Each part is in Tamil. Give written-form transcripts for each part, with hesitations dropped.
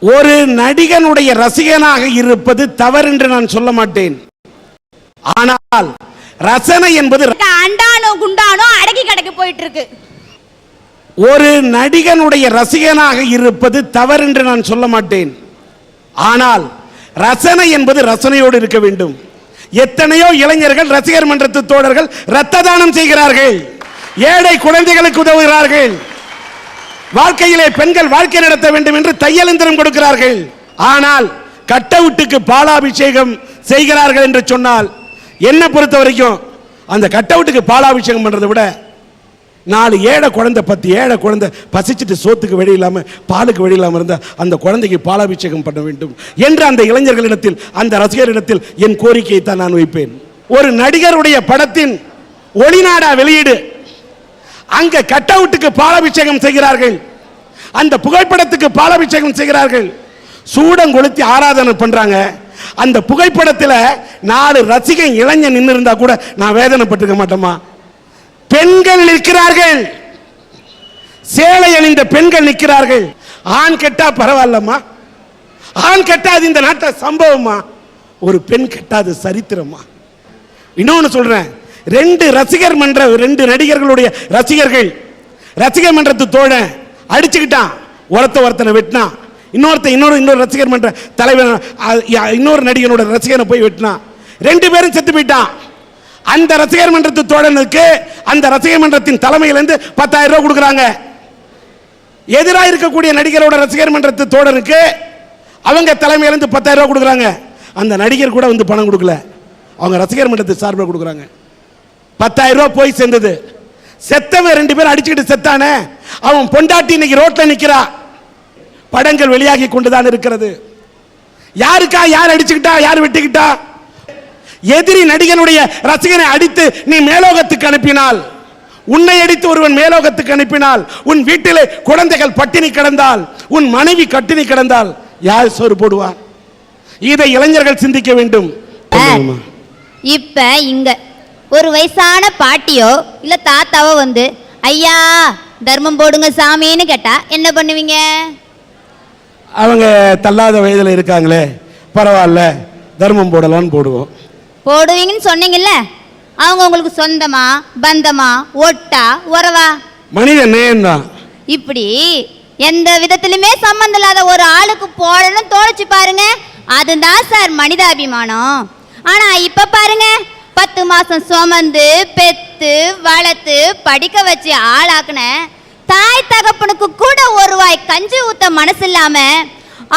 ஒரு நடிகனுடைய ரசிகனாக இருப்பது தவறு என்று நான் சொல்ல மாட்டேன். ஆனால் ரசனை என்பது அண்டானோ குண்டானோ அடக்கி கடக்கு போயிட்டு இருக்கு. ஒரு நடிகனுடைய ரசிகனாக இருப்பது தவறு என்று நான் சொல்ல மாட்டேன். ஆனால் ரசனை என்பது ரசனையோடு இருக்க வேண்டும். எத்தனையோ இளைஞர்கள் ரசிகர் மன்றத்து தோழர்கள் இரத்த தானம் செய்கிறார்கள், ஏழை குழந்தைகளுக்கு உதவுகிறார்கள், வாழ்க்கையிலே பெண்கள் வாழ்க்கை நடத்த வேண்டும் என்று தையல் இயந்திரம் கொடுக்கிறார்கள். ஆனால் கட் அவுட்டுக்கு பாலாபிஷேகம் செய்கிறார்கள் என்று சொன்னால் என்ன பொறுத்த வரைக்கும் அந்த கட் அவுட்டுக்கு பாலாபிஷேகம் பண்றதை விட 4 ஏழை குழந்தை 10 ஏழை குழந்தை பசிச்சுட்டு சோத்துக்கு வழி இல்லாம பாலுக்கு வழி இல்லாம இருந்த அந்த குழந்தைக்கு பாலாபிஷேகம் பண்ண வேண்டும் என்று அந்த இளைஞர்களிடத்தில் அந்த ரசிகர்களிடத்தில் என் கோரிக்கையை தான் நான் வைப்பேன். ஒரு நடிகருடைய படத்தின் ஒளிநாடா வெளியீடு, அங்க கட் அவுட்டுக்கு பாலாபிஷேகம் செய்கிறார்கள், அந்த புகைப்படத்துக்கு பாலாபிஷேகம் செய்கிறார்கள், சூடம் கொளுத்தி ஆராதனை பண்றாங்க. அந்த புகைப்படத்தில் 4 ரசிகன் இளைஞன் நின்று இருந்தா கூட நான் வேதனைப்பட்டிருக்க மாட்டோமா? பெண்கள் நிற்கிறார்கள், சேலை அணிந்த பெண்கள் நிற்கிறார்கள். ஆண் கெட்டா பரவாயில்லம்மா, ஆண் கெட்டாது இந்த நாட்டை சம்பவமா, ஒரு பெண் கெட்டாது சரித்திரமா. இன்னொன்னு சொல்றேன், 2 ரசிகர் மன்ற 2 நடிகர்களுடைய ரசிகர்கள் ரசிகர் மன்றத்து தோழன் அடிச்சுக்கிட்டான், ஒருத்தனை வெட்டினான், இன்னொரு ரசிகர் மன்ற தலைவர் இன்னொரு நடிகனோட ரசிகனை போய் வெட்டினான், 2 பேரும் செத்து போயிட்டான். அந்த ரசிகர் மன்றத்து தோழனுக்கு அந்த ரசிகர் மன்றத்தின் தலைமையிலிருந்து 10,000 ரூபாய் கொடுக்குறாங்க. எதிராக இருக்கக்கூடிய நடிகரோட ரசிகர் மன்றத்து தோழனுக்கு அவங்க தலைமையிலிருந்து 10,000 ரூபாய் கொடுக்குறாங்க. அந்த நடிகர் கூட வந்து பணம் கொடுக்கல, அவங்க ரசிகர் மன்றத்து சார்பில் கொடுக்குறாங்க. 10,000 ரூபாய் போய் சேர்ந்தது. செத்தவன் 2 பேரும் அடிச்சுக்கிட்டு செத்தானே, அவன் பொண்டாட்டி இன்னைக்கு ரோட்ல நிக்கிறா. படங்கள் வெளியாகி கொண்டுதான் இருக்கிறது. யாருக்கா யார் அடிச்சுக்கிட்டா யார் வெட்டிக்கிட்டா? எதிரி நடிகனுடைய ரசிகனை அடித்து நீ மேலோகத்துக்கு அனுப்பினால், உன்னை அடித்து ஒருவன் மேலோகத்துக்கு அனுப்பினால், உன் வீட்டிலே குழந்தைகள் பட்டினி கிடந்தால், உன் மனைவி கட்டினி கிடந்தால் யார் சோறு போடுவார்? இதை இளைஞர்கள் சிந்திக்க வேண்டும். இப்ப இங்க ஒரு வயசான பாட்டியோ இல்ல தாத்தாவோ வந்து ஐயா தர்மம் போடுங்க சாமின்னு கேட்டா என்ன பண்ணுவீங்க? அவங்க தள்ளாத வயதில் இருக்காங்களே, பரவாயில்ல தர்மம் போடலான்னு போடுவோம். போடுவீங்கன்னு சொன்னீங்கல்ல, அவங்க உங்களுக்கு சொந்தமா பந்தமா ஒட்டா உறவா? மனித நேயம்தான். இப்படி எந்த விதத்திலுமே சம்பந்தம் இல்லாத ஒரு ஆளுக்கு போடணும் தோழிச்சு பாருங்க, அதுதான் சார் மனிதாபிமானம். ஆனா இப்ப பாருங்க, 10 மாசம் சுமந்து பெத்து வளர்த்து படிக்க வச்சு ஆளாக்குன தாய் தகப்பனுக்கு கூட ஒரு வாய் கஞ்சி ஊத்த மனசு இல்லாம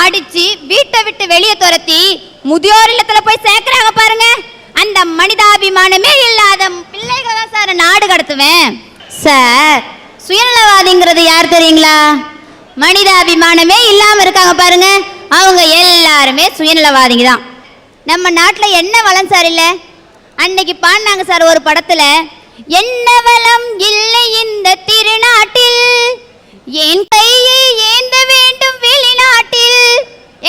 அடிச்சு வீட்டை விட்டு வெளியே துரத்தி முதியோர் இல்லத்துல போய் சேர்க்கிறாங்க பாருங்க. அந்த மனிதாபிமானமே இல்லாத பிள்ளைகளை தான் சார் நாடு கடத்துவேன். சார் சுயநலவாதிங்கிறது யார் தெரியுங்களா? மனிதாபிமானமே இல்லாம இருக்காங்க பாருங்க, அவங்க எல்லாருமே சுயநலவாதிங்க தான். நம்ம நாட்டில் என்ன வளம் சார் இல்லை? அன்னைக்கு பாடினாங்க சார் ஒரு படத்துல, என்ன வளம் இல்லை இந்த திருநாட்டில், என் கையை ஏந்த வேண்டும் வெளிநாட்டில்.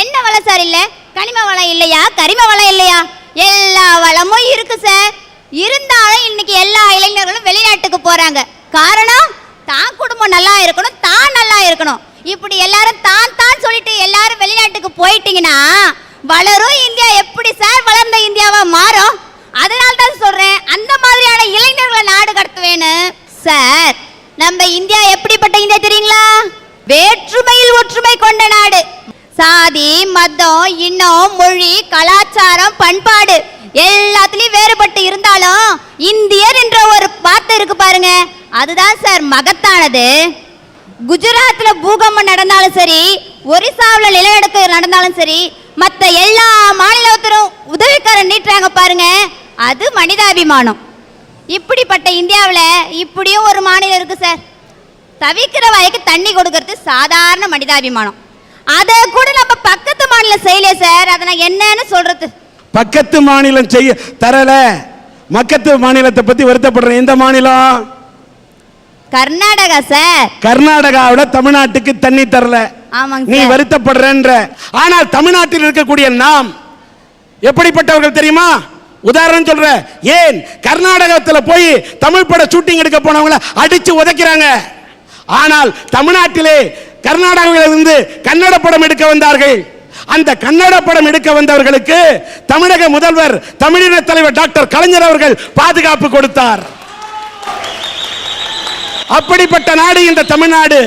என்ன வளம் சார் இல்லை? கனிம வளம் இல்லையா, கரிம வளம் இல்லையா? எல்லா வளமும் இருக்கு சார். இருந்தாலும் இன்னைக்கு எல்லா இளைஞர்களும் வெளிநாட்டுக்கு போறாங்க. காரணம், தான் குடும்பம் நல்லா இருக்கணும், தான் நல்லா இருக்கணும். இப்படி எல்லாரும் தான் தான் சொல்லிட்டு எல்லாரும் வெளிநாட்டுக்கு போயிட்டீங்கன்னா வளரும் இந்தியா எப்படி சார் வளர்ந்த இந்தியாவா மாறும்? அதனால தான் சொல்றேன், அந்த மாதிரியான இளைஞர்களை நாடு கடத்துவேன்னு. சார் நம்ம இந்தியா எப்படிப்பட்ட இந்தியா தெரியுங்களா? வேற்றுமையில் ஒற்றுமை கொண்ட நாடு. சாதி மதம் இனம் மொழி கலாச்சாரம் பண்பாடு எல்லாத்துலயும் வேறுபட்டு இருந்தாலும் இந்தியர் என்ற ஒரு வார்த்தை இருக்கு பாருங்க, அதுதான் சார் மகத்தானது. குஜராத்ல பூகம்பம் நடந்தாலும் சரி, ஒரிசாவில் நிலநடுக்க நடந்தாலும் சரி, மற்ற எல்லா மாநிலத்திலும் உதவிக்காரன் நீட்டுறாங்க பாருங்க, அது மனிதாபிமானம். இப்படிப்பட்ட இந்தியாவில் இப்படியும் ஒரு மாநிலம் இருக்கு சார், தவிக்கிற வாய்க்கு தண்ணி கொடுக்கறது சாதாரண மனிதாபிமானம். அதை கூட நம்ம பக்கத்து மாநிலம் செய்யல சார், அதை நான் என்னன்னு சொல்றது? பக்கத்து மாநிலம் செய்ய தரல, மக்கத்து மாநிலத்தை பத்தி வருத்தப்படுற எந்த மாநிலம்? கர்நாடகா சார். கர்நாடகாவோட தமிழ்நாட்டுக்கு தண்ணி தரல, ஆமாங்க. நீ வருத்தப்படுறன்ற. ஆனால் தமிழ்நாட்டில் இருக்கக்கூடிய நாம் எப்படிப்பட்டவர்கள் தெரியுமா? உதாரணம் சொல்ற, ஏன் கர்நாடகத்தில் போய் தமிழ் பட ஷூட்டிங் எடுக்க போனவங்கள அடிச்சு உதைக்கிறாங்க. ஆனால் தமிழ்நாட்டிலே கர்நாடகாவிலிருந்து கன்னட படம் எடுக்க வந்தார்கள். அந்த கன்னட படம் எடுக்க வந்தவர்களுக்கு தமிழக முதல்வர், தமிழின தலைவர் டாக்டர் கலைஞர் அவர்கள் பாதுகாப்பு கொடுத்தார். அப்படிப்பட்ட நாடு இந்த தமிழ்நாடு.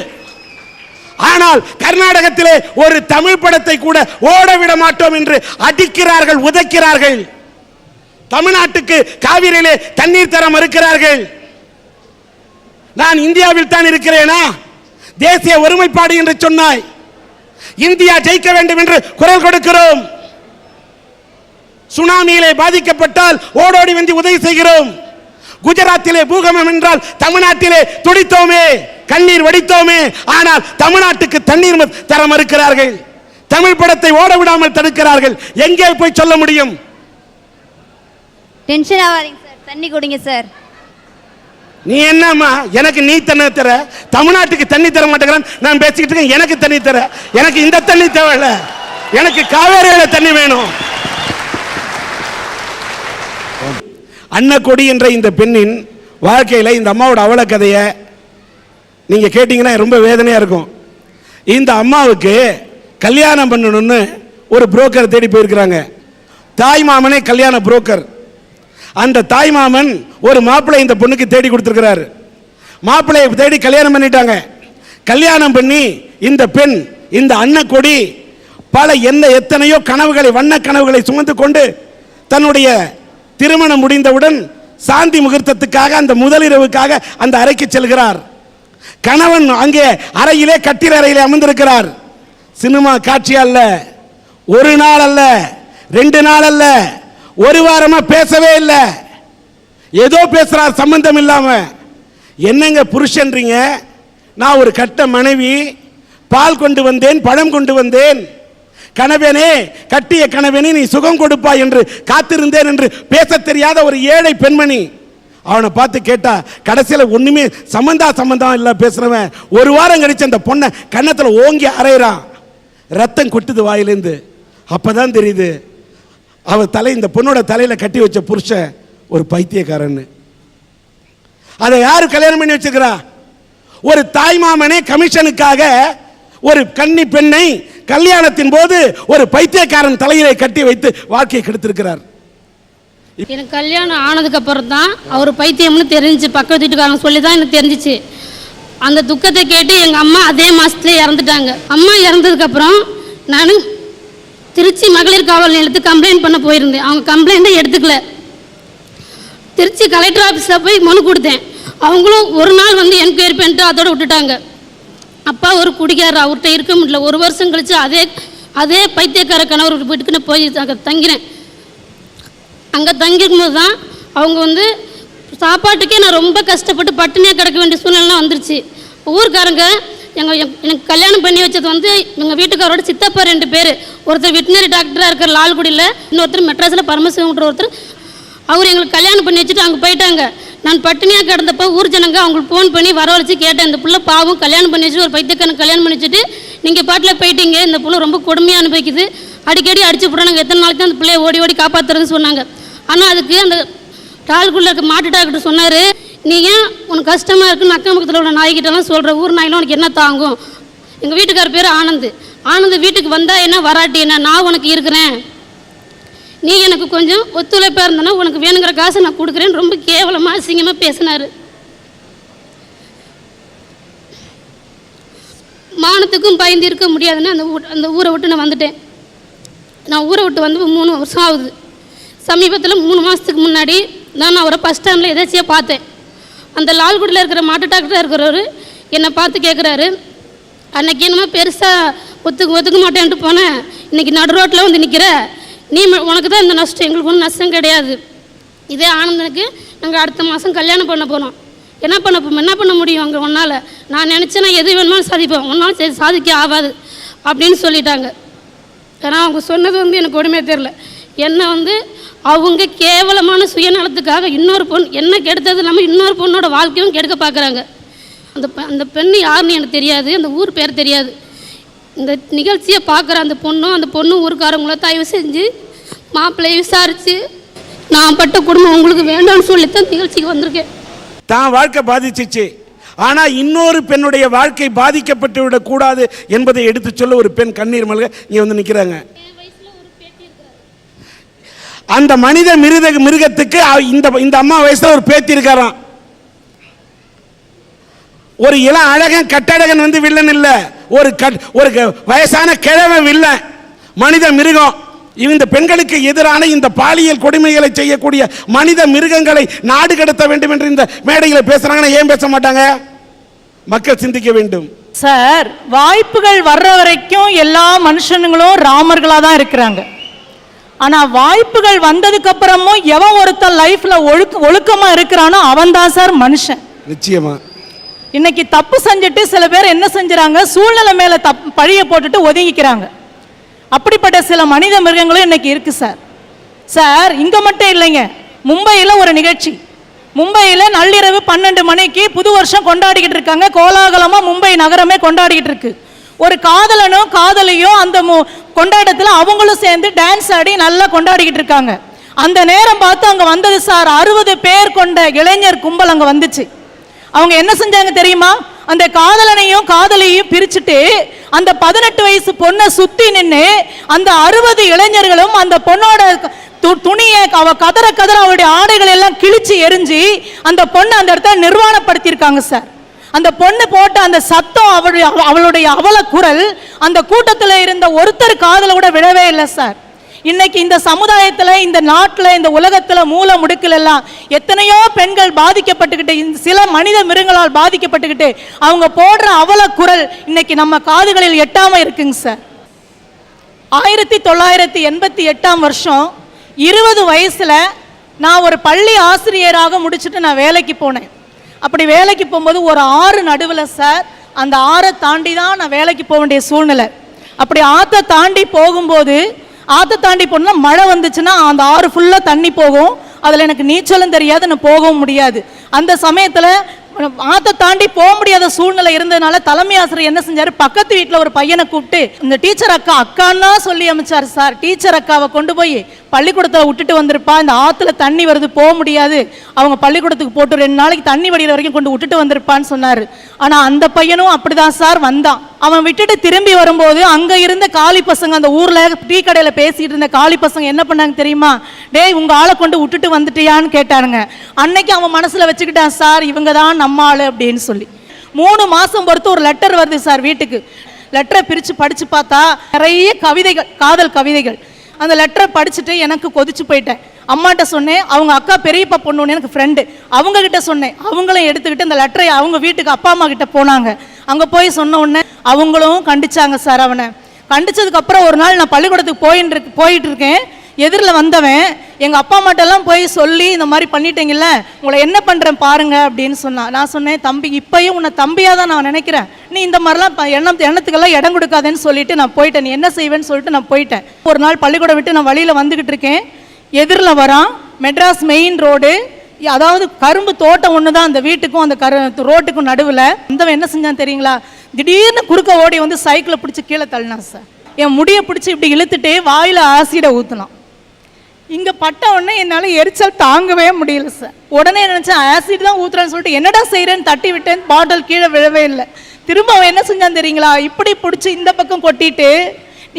ஆனால் கர்நாடகத்திலே ஒரு தமிழ் படத்தை கூட ஓடவிட மாட்டோம் என்று அடிக்கிறார்கள், உதைக்கிறார்கள். தமிழ்நாட்டுக்கு காவிரியிலே தண்ணீர் தர மறுக்கிறார்கள். நான் இந்தியாவில் தான் இருக்கிறேனா? தேசிய ஒருமைப்பாடு என்று சொன்னாய். இந்தியா ஜெயிக்க வேண்டும் என்று குரல் கொடுக்கிறோம். சுனாமியிலே பாதிக்கப்பட்டால் ஓடோடி வந்து உதவி செய்கிறோம். குஜராத்திலே பூகம்பம் என்றால் தமிழ்நாட்டிலே துடித்தோமே, கண்ணீர் வடித்தோமே. ஆனால் தமிழ்நாட்டுக்கு தண்ணீர் தர மறுக்கிறார்கள். தமிழ் படத்தை ஓட விடாமல் தடுக்கிறார்கள். எங்கே போய் சொல்ல முடியும்? டென்ஷன் ஆகாதீங்க சார், தண்ணி குடிங்க சார். நீ என்னம்மா எனக்கு நீ தண்ணி தர, தமிழ்நாட்டுக்கு தண்ணி தர மாட்டேங்கிறான். நான் பேசிக்கிட்டு இருக்கேன், எனக்கு தண்ணி தர. எனக்கு இந்த தண்ணி தேவையில்ல, எனக்கு காவேரியில தண்ணி வேணும். அன்னக்கொடி என்ற இந்த பெண்ணின் வாழ்க்கையில் இந்த அம்மாவோட அவல கதையை நீங்க கேட்டீங்கன்னா ரொம்ப வேதனையா இருக்கும். இந்த அம்மாவுக்கு கல்யாணம் பண்ணணும்னு ஒரு புரோக்கர் தேடி போயிருக்கிறாங்க. தாய் மாமனே கல்யாண புரோக்கர். அந்த தாய் மாமன் ஒரு மாப்பிள்ளை இந்த பொண்ணுக்கு தேடி கொடுத்துருக்கிறாரு. மாப்பிள்ளையை தேடி கல்யாணம் பண்ணிட்டாங்க. கல்யாணம் பண்ணி இந்த பெண், இந்த அன்னக்கொடி பல எத்தனையோ கனவுகளை, வண்ண கனவுகளை சுமந்து கொண்டு தன்னுடைய திருமணம் முடிந்தவுடன் சாந்தி முகூர்த்தத்துக்காக, அந்த முதலிரவுக்காக அந்த அறைக்கு செல்கிறார். கணவன் அங்கே அறையிலே, கட்டிட அறையிலே அமர்ந்திருக்கிறார். சினிமா காட்சி அல்ல, ஒரு நாள் அல்ல, 2 நாள் அல்ல, ஒரு வாரமா பேசவே இல்லை. ஏதோ பேசுறார் சம்பந்தம் இல்லாம. என்னங்க புருஷன்றீங்க? நான் ஒரு கட்ட மனைவி, பால் கொண்டு வந்தேன், பழம் கொண்டு வந்தேன், கணவனே, கட்டிய கணவனே நீ சுகம் கொடுப்பாய் என்று காத்திருந்தேன் என்று பேச தெரியாத ஒரு ஏழை பெண்மணி. அவனை பார்த்து கேட்டா கடைசியில் ஒண்ணுமே சம்பந்தம் இல்ல பேசுறவன். ஒரு வாரம் கழிச்சு அந்த பொண்ணை கன்னத்துல ஓங்கி அரைகிறான். ரத்தம் கொட்டுது வாயிலேருந்து. அப்பதான் தெரியுது அவ தலை, இந்த பொண்ணோட தலையில கட்டி வச்ச புருஷன் ஒரு பைத்தியக்காரன்னு. அதை யாரு கல்யாணம் பண்ணி வச்சுக்கிறா? ஒரு தாய்மாமனே கமிஷனுக்காக ஒரு கன்னி பெண்ணை கல்யாணத்தின் போது ஒரு பைத்தியக்காரன் தலையிலே கட்டி வைத்து வாழ்க்கையை கெடுத்திருக்கிறார். எனக்கு கல்யாணம் ஆனதுக்கு அப்புறம் தான் அவர் பைத்தியம்னு தெரிஞ்சு, பக்கத்து வீட்டுக்காரங்க சொல்லி தான் எனக்கு தெரிஞ்சிச்சு. அந்த துக்கத்தை கேட்டு எங்கள் அம்மா அதே மாதத்துல இறந்துட்டாங்க. அம்மா இறந்ததுக்கப்புறம் நான் திருச்சி மகளிர் காவல் நிலையத்துக்கு கம்ப்ளைண்ட் பண்ண போயிருந்தேன். அவங்க கம்ப்ளைண்ட்டை எடுத்துக்கல. திருச்சி கலெக்டர் ஆஃபீஸில் போய் மனு கொடுத்தேன். அவங்களும் ஒரு நாள் வந்து என்கொயரி பண்ணிட்டு அதோட விட்டுட்டாங்க. அப்பா ஒரு குடிக்காரர், அவர்கிட்ட இருக்க முடியல. 1 வருஷம் கழிச்சு அதே பைத்தியக்கார கணவர் வீட்டுக்குன்னு போய் அங்கே தங்கினேன். அங்கே தங்கிருக்கும்போது தான் அவங்க வந்து சாப்பாட்டுக்கே நான் ரொம்ப கஷ்டப்பட்டு பட்டினியாக கிடக்க வேண்டிய சூழ்நிலாம் வந்துருச்சு. ஊருக்காரங்க எனக்கு கல்யாணம் பண்ணி வச்சது வந்து எங்கள் வீட்டுக்காரோட சித்தப்பா 2 பேர். ஒருத்தர் வெட்டினரி டாக்டராக இருக்கிற லால்குடியில், இன்னொருத்தர் மெட்ராஸில் பரமசிவன்ற ஒருத்தர். அவர் எங்களுக்கு கல்யாணம் பண்ணி வச்சுட்டு அங்கே போயிட்டாங்க. நான் பட்டினியாக கிடந்தப்போ ஊர் ஜனங்க அவங்களுக்கு ஃபோன் பண்ணி வரவழைச்சி கேட்டேன், இந்த பிள்ளை பாவம் கல்யாணம் பண்ணி வச்சுட்டு ஒரு பைத்தியக்காரன் கல்யாணம் பண்ணி வச்சுட்டு நீங்கள் பாட்டில் போயிட்டீங்க, இந்த பிள்ளை ரொம்ப கொடுமையாக அனுபவிக்குது, அடிக்கடி அடிச்சு போடுறாங்க, எத்தனை நாளைக்கு தான் அந்த பிள்ளையை ஓடி ஓடி காப்பாற்றுறதுன்னு சொன்னாங்க. ஆனால் அதுக்கு அந்த டால்குள்ளே இருக்க மாட்டு டாக்டர் சொன்னார், நீ ஏன் உனக்கு கஷ்டமாக இருக்குன்னு அக்கம் பக்கத்தில் உள்ள நாய்கிட்டலாம் சொல்கிற, ஊர் நாயெல்லாம் உனக்கு என்ன தாங்கும்? எங்கள் வீட்டுக்கார பேர் ஆனந்த் வீட்டுக்கு வந்தால் என்ன வராட்டி என்ன, நான் உனக்கு இருக்கிறேன், நீ எனக்கு கொஞ்சம் ஒத்துழைப்பாக இருந்தனா உனக்கு வேணுங்கிற காசை நான் கொடுக்குறேன்னு ரொம்ப கேவலமாக அசிங்கமாக பேசினார். மானத்துக்கும் பயந்து இருக்க முடியாதுன்னு அந்த ஊரை விட்டு நான் வந்துட்டேன். நான் ஊரை விட்டு வந்து 3 வருஷம் ஆகுது. சமீபத்தில் 3 மாதத்துக்கு முன்னாடி நான் அவரை பஸ் ஸ்டாண்டில் எதாச்சியாக பார்த்தேன். அந்த லால்குடியில் இருக்கிற மாட்டு டாக்டராக இருக்கிறவர் என்னை பார்த்து கேட்குறாரு, அன்னைக்கு என்னமோ பெருசாக ஒத்துக்க மாட்டேன்ட்டு போனேன், இன்றைக்கி நடு ரோட்டில் வந்து நிற்கிற, நீ உனக்கு தான் இந்த நஷ்டம், எங்களுக்கு ஒன்றும் நஷ்டம் கிடையாது. இதே ஆனந்தனுக்கு நாங்கள் அடுத்த மாதம் கல்யாணம் பண்ண போகிறோம், என்ன பண்ண முடியும் அங்கே உன்னால், நான் நினச்சேன்னா எது வேணுமாலும் சாதிப்பேன், உன்னால் சாதிக்க ஆகாது அப்படின்னு சொல்லிட்டாங்க. ஏன்னா அவங்க சொன்னது வந்து எனக்கு ஒன்றுமே தெரில. என்னை வந்து அவங்க கேவலமான சுயநலத்துக்காக இன்னொரு பொண்ணு என்ன கெடுத்தது இல்லாமல் இன்னொரு பொண்ணோட வாழ்க்கையும் கெடுக்க பார்க்குறாங்க. அந்த பெண்ணு யாருன்னு எனக்கு தெரியாது, அந்த ஊர் பேர் தெரியாது. இந்த நிகழ்ச்சியை பார்க்குற அந்த பொண்ணு ஊருக்காரங்கள தயவு செஞ்சு மாப்பிள்ளையை விசாரித்து நான் பட்ட குடும்பம் உங்களுக்கு வேண்டாம்னு சொல்லித்தான் நிகழ்ச்சிக்கு வந்திருக்கேன். தான் வாழ்க்கை பாதிச்சிச்சு, ஆனா இன்னொரு பெண்ணுடைய வாழ்க்கை பாதிக்கப்பட்டு விடக்கூடாது என்பதை எடுத்து சொல்ல ஒரு பெண் கண்ணீர் மல்க இங்க வந்து நிற்கிறாங்க. அந்த மனித மிருகத்துக்கு இந்த அம்மா வயசுல ஒரு பேத்தி இருக்காராம். ஒரு இளம் அழகன் கட்டழகன் வந்து வில்லன் இல்ல, ஒரு வயசான கிழவன் வில்லன், மனித மிருகம். இந்த பெண்களுக்கு எதிரான இந்த பாலியல் கொடுமைகளை செய்யக்கூடிய மனித மிருகங்களை நாடு கடத்த வேண்டும் என்று இந்த மேடையில் பேசுறாங்கன்னா ஏன் பேச மாட்டாங்க? மக்கள் சிந்திக்க வேண்டும். சார், வாய்ப்புகள் வர்ற வரைக்கும் எல்லா மனுஷனுங்களும் ராமர்களா தான் இருக்கிறாங்க. ஆனா வாய்ப்புகள் வந்ததுக்கு அப்புறமும் எவன் ஒருத்தன் லைஃப்ல ஒழுக்கமா இருக்கிறானோ அவன் தான் சார் மனுஷன். நிச்சயமா. இன்னைக்கு தப்பு செஞ்சுட்டு சில பேர் என்ன செஞ்சுறாங்க, சூழ்நிலை மேல பழிய போட்டுட்டு ஒதுங்கிக்கிறாங்க. அப்படிப்பட்ட சில மனித மிருகங்களும் இன்னைக்கு இருக்கு சார். சார், இங்க மட்டும் இல்லைங்க, மும்பையில் ஒரு நிகழ்ச்சி. மும்பையில் நள்ளிரவு 12 மணிக்கு புது வருஷம் கொண்டாடிக்கிட்டு இருக்காங்க. கோலாகலமா மும்பை நகரமே கொண்டாடிக்கிட்டு இருக்கு. ஒரு காதலனும் காதலியும் அந்த கொண்டாட்டத்தில் அவங்களும் சேர்ந்து டான்ஸ் ஆடி நல்லா கொண்டாடிக்கிட்டு இருக்காங்க. அந்த நேரம் பார்த்து அங்க வந்தது சார் 60 பேர் கொண்ட இளைஞர் கும்பல் அங்க வந்துச்சு. அவங்க என்ன செஞ்சாங்க தெரியுமா? அந்த காதலனையும் காதலியையும் பிரிச்சுட்டு அந்த 18 வயசு பொண்ணை சுத்தி நின்று அந்த 60 இளைஞர்களும் அந்த பொண்ணோட துணியை அவ கதற அவளுடைய ஆடைகள் எல்லாம் கிழிச்சு எரிஞ்சு அந்த பொண்ணை அந்த இடத்துல நிர்வாணப்படுத்தியிருக்காங்க சார். அந்த பொண்ணு போட்ட அந்த சத்தம், அவளுடைய அவல குரல் அந்த கூட்டத்தில் இருந்த ஒருத்தர் காதல கூட விழவே இல்லை சார். இன்னைக்கு இந்த சமுதாயத்தில், இந்த நாட்டில், இந்த உலகத்தில் மூல முடுக்கில் எல்லாம் எத்தனையோ பெண்கள் பாதிக்கப்பட்டுக்கிட்டு, சில மனித மிருகங்களால் பாதிக்கப்பட்டுக்கிட்டு அவங்க போடுற அவல குரல் இன்னைக்கு நம்ம காதுகளில் எட்டாம இருக்குங்க சார். 1988 வருஷம் 20 வயசுல நான் ஒரு பள்ளி ஆசிரியராக முடிச்சுட்டு நான் வேலைக்கு போனேன். அப்படி வேலைக்கு போகும்போது ஒரு ஆறு நடுவில் சார், அந்த ஆறை தாண்டி தான் நான் வேலைக்கு போக வேண்டிய சூழ்நிலை. அப்படி ஆற்றை தாண்டி போகும்போது, ஆற்றை தாண்டி போனா மழை வந்துச்சுன்னா அந்த ஆறு ஃபுல்லாக தண்ணி போகும். அதில் எனக்கு நீச்சலும் தெரியாது, நான் போகவும் முடியாது. அந்த சமயத்தில் ஆற்றை தாண்டி போக முடியாத சூழ்நிலை இருந்ததுனால தலைமை ஆசிரியர் என்ன செஞ்சார், பக்கத்து வீட்டில் ஒரு பையனை கூப்பிட்டு இந்த டீச்சர் அக்கான்னா சொல்லி அமைச்சார் சார். டீச்சர் அக்காவை கொண்டு போய் பள்ளிக்கூடத்தில் விட்டுட்டு வந்திருப்பா, இந்த ஆற்றுல தண்ணி வருது போக முடியாது, அவங்க பள்ளிக்கூடத்துக்கு போட்டு 2 நாளைக்கு தண்ணி வடிகிற வரைக்கும் கொண்டு விட்டுட்டு வந்திருப்பான்னு சொன்னார். ஆனால் அந்த பையனும் அப்படிதான் சார் வந்தான். அவன் விட்டுட்டு திரும்பி வரும்போது அங்கே இருந்த காலி பசங்க, அந்த ஊரில் டீ கடையில் பேசிட்டு இருந்த காலி பசங்க என்ன பண்ணாங்க தெரியுமா, டேய் உங்கள் ஆளை கொண்டு விட்டுட்டு வந்துட்டியான்னு கேட்டானுங்க. அன்னைக்கு அவன் மனசில் வச்சுக்கிட்டான் சார், இவங்க தான் நம்ம ஆளு அப்படின்னு சொல்லி. 3 மாதம் பொறுத்து ஒரு லெட்டர் வருது சார் வீட்டுக்கு. லெட்டரை பிரித்து படித்து பார்த்தா நிறைய கவிதைகள், காதல் கவிதைகள். அந்த லெட்டரை படிச்சுட்டு எனக்கு கொதிச்சு போயிட்டேன். அம்மாட்ட சொன்னேன், அவங்க அக்கா பெரியப்பா பொண்ணு எனக்கு ஃப்ரெண்டு, அவங்க கிட்ட சொன்னேன். அவங்களும் எடுத்துக்கிட்டு அந்த லெட்டரை அவங்க வீட்டுக்கு அப்பா அம்மா கிட்ட போனாங்க. அங்கே போய் சொன்ன உடனே அவங்களும் கண்டிச்சாங்க சார். அவனை கண்டிச்சதுக்கு அப்புறம் ஒரு நாள் நான் பள்ளிக்கூடத்துக்கு போயிட்டு இருக்கேன். எதிரில் வந்தவன் எங்கள் அப்பா அம்மாட்டெல்லாம் போய் சொல்லி இந்த மாதிரி பண்ணிட்டீங்கல்ல, உங்களை என்ன பண்ணுறேன் பாருங்க அப்படின்னு சொன்னான். நான் சொன்னேன், தம்பி இப்பயும் உன்னை தம்பியாக தான் நான் நினைக்கிறேன், நீ இந்த மாதிரிலாம் எண்ணத்துக்கெல்லாம் இடம் கொடுக்காதேன்னு சொல்லிட்டு நான் போயிட்டேன். நீ என்ன செய்வேன்னு சொல்லிட்டு நான் போயிட்டேன். ஒரு நாள் பள்ளிக்கூடம் விட்டு நான் வழியில் வந்துக்கிட்டு இருக்கேன். எதிரில் வரான், மெட்ராஸ் மெயின் ரோடு, அதாவது கரும்பு தோட்டம் ஒன்று தான் அந்த வீட்டுக்கும் அந்த ரோட்டுக்கும் நடுவில். வந்தவன் என்ன செஞ்சான் தெரியுங்களா, திடீர்னு குறுக்க ஓடி வந்து சைக்கிளை பிடிச்சி கீழே தள்ளினான் சார். என் முடியை பிடிச்சி இப்படி இழுத்துட்டு வாயில் ஆசிடை ஊற்றினான். இங்கே பட்ட உடனே என்னால் எரிச்சல் தாங்கவே முடியல சார். உடனே நினச்சேன் ஆசிட் தான் ஊற்றுறேன்னு சொல்லிட்டு என்னடா செய்கிறேன்னு தட்டி விட்டேன். பாட்டில் கீழே விழவே இல்லை. திரும்ப அவன் என்ன செஞ்சான் தெரியுங்களா, இப்படி பிடிச்சி இந்த பக்கம் கொட்டிட்டு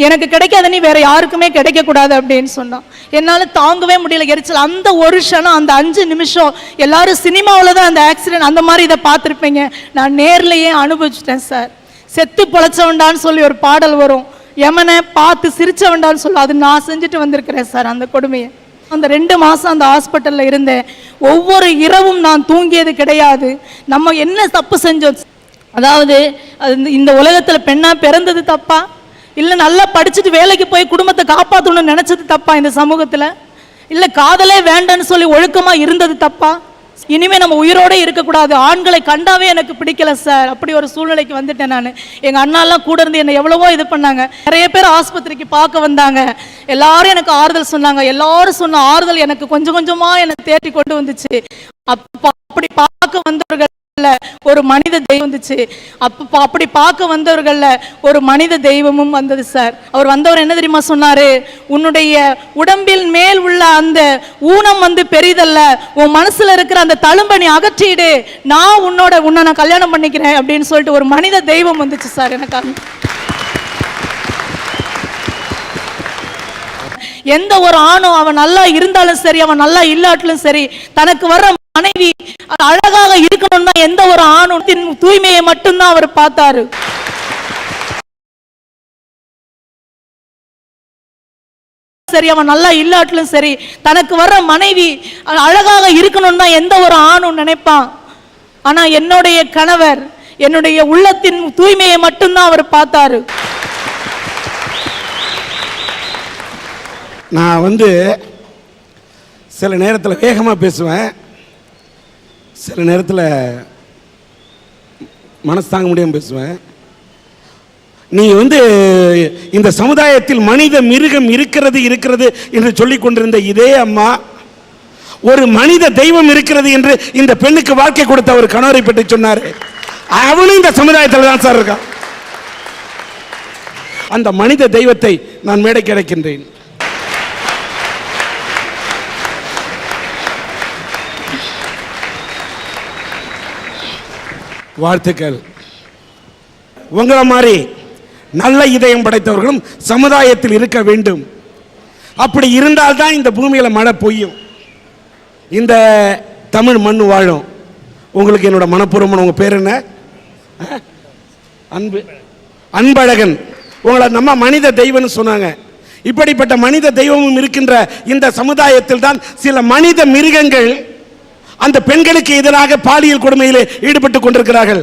எனக்கு கிடைக்காத நீ வேற யாருக்குமே கிடைக்கக்கூடாது அப்படின்னு சொன்னான். என்னால் தாங்கவே முடியல எரிச்சல். அந்த ஒரு க்ஷணம், அந்த 5 நிமிஷம், எல்லாரும் சினிமாவில் தான் அந்த ஆக்சிடென்ட் அந்த மாதிரி இதை பார்த்துருப்பீங்க, நான் நேர்லையே அனுபவிச்சிட்டேன் சார். செத்து பொழைச்சவண்டான்னு சொல்லி ஒரு பாடல் வரும், எமனை பார்த்து சிரிச்சவண்டான்னு சொல்லி, அது நான் செஞ்சுட்டு வந்திருக்கிறேன் சார் அந்த கொடுமையை. அந்த 2 மாதம் அந்த ஹாஸ்பிட்டலில் இருந்தேன். ஒவ்வொரு இரவும் நான் தூங்கியது கிடையாது. நம்ம என்ன தப்பு செஞ்சோம், அதாவது இந்த உலகத்தில் பெண்ணாக பிறந்தது தப்பா, இல்லை நல்லா படிச்சுட்டு வேலைக்கு போய் குடும்பத்தை காப்பாற்றணும்னு நினச்சது தப்பா இந்த சமூகத்தில், இல்லை காதலே வேண்டான்னு சொல்லி ஒழுக்கமாக இருந்தது தப்பா, இனிமேல் நம்ம உயிரோடு இருக்கக்கூடாது, ஆண்களை கண்டாவே எனக்கு பிடிக்கல சார், அப்படி ஒரு சூழ்நிலைக்கு வந்துட்டேன் நான். எங்கள் அண்ணாலாம் கூட இருந்து என்னை எவ்வளவோ இது பண்ணாங்க. நிறைய பேர் ஆஸ்பத்திரிக்கு பார்க்க வந்தாங்க, எல்லாரும் எனக்கு ஆறுதல் சொன்னாங்க. எல்லாரும் சொன்ன ஆறுதல் எனக்கு கொஞ்சம் கொஞ்சமாக என்னை தேடி கொண்டு வந்துச்சு. அப்படி பார்க்க வந்தவர்கள் ஒரு மனித தெய்வம் வந்துச்சு. அப்படி பார்க்க வந்தவர்கள்ல ஒரு மனித தெய்வமும் வந்தது சார். அவர் வந்தவர் என்ன தெரியுமா சொன்னாரு? உன்னுடைய உடம்பில் மேல் உள்ள அந்த ஊனம் பெரிதல்ல, உன் மனசுல இருக்கிற அந்த தழும்பை அகற்றிடு, நான் உன்னை நான் கல்யாணம் பண்ணிக்கிறேன் அப்படின்னு சொல்லிட்டு ஒரு மனித தெய்வம் வந்துச்சு சார் எனக்கு. எந்த ஒரு ஆணும் அவன் நல்லா இருந்தாலும் சரி, அவன் நல்லா இல்லாட்டிலும் சரி, தனக்கு வர்ற மனைவி அழகாக இருக்கணும்னா எந்த ஒரு ஆணும் தூய்மையை மட்டும்தான் அவர் பார்த்தாரு. சரி, அவன் நல்லா இல்லாட்டிலும் சரி, தனக்கு வர்ற மனைவி அழகாக இருக்கணும்னு தான் எந்த ஒரு ஆணும் நினைப்பான். ஆனா என்னுடைய கணவர் என்னுடைய உள்ளத்தின் தூய்மையை மட்டும்தான் அவர் பார்த்தாரு. நான் சில நேரத்தில் வேகமாக பேசுவேன், சில நேரத்தில் மனசு தாங்க முடியாமல் பேசுவேன். நீ இந்த சமுதாயத்தில் மனித மிருகம் இருக்கிறது என்று சொல்லிக் கொண்டிருந்த இதே அம்மா ஒரு மனித தெய்வம் இருக்கிறது என்று இந்த பெண்ணுக்கு வாழ்க்கை கொடுத்த ஒரு கணவரை பற்றி சொன்னார். அவனும் இந்த சமுதாயத்தில் தான் சார் இருக்கான். அந்த மனித தெய்வத்தை நான் மேடைக்கு அழைக்கின்றேன். வாழ்த்துக்கள். உங்களை மாதிரி நல்ல இதயம் படைத்தவர்களும் சமுதாயத்தில் இருக்க வேண்டும். அப்படி இருந்தால்தான் இந்த பூமியில மழை பொய்யும், இந்த தமிழ் மண் வாழும். உங்களுக்கு என்னோட மனப்பூர்வமான, உங்க பேர் என்ன? அன்பழகன். உங்களை நம்ம மனித தெய்வம்னு சொன்னாங்க. இப்படிப்பட்ட மனித தெய்வமும் இருக்கின்ற இந்த சமுதாயத்தில் தான் சில மனித மிருகங்கள் அந்த பெண்களுக்கு எதிராக பாலியல் கொடுமையிலே ஈடுபட்டுக் கொண்டிருக்கிறார்கள்.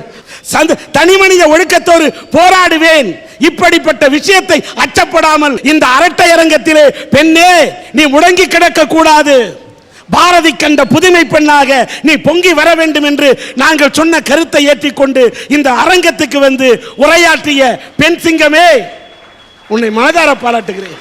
தனி மனித ஒழுக்கத்தோடு போராடுவேன். இப்படிப்பட்ட விஷயத்தை அச்சப்படாமல் இந்த அரட்டை அரங்கத்திலே பெண்ணே நீ முடங்கி கிடக்க கூடாது, பாரதி கண்ட புதுமை பெண்ணாக நீ பொங்கி வர வேண்டும் என்று நாங்கள் சொன்ன கருத்தை ஏற்றிக்கொண்டு இந்த அரங்கத்துக்கு உரையாற்றிய பெண் சிங்கமே, உன்னை மனதார பாராட்டுகிறேன்.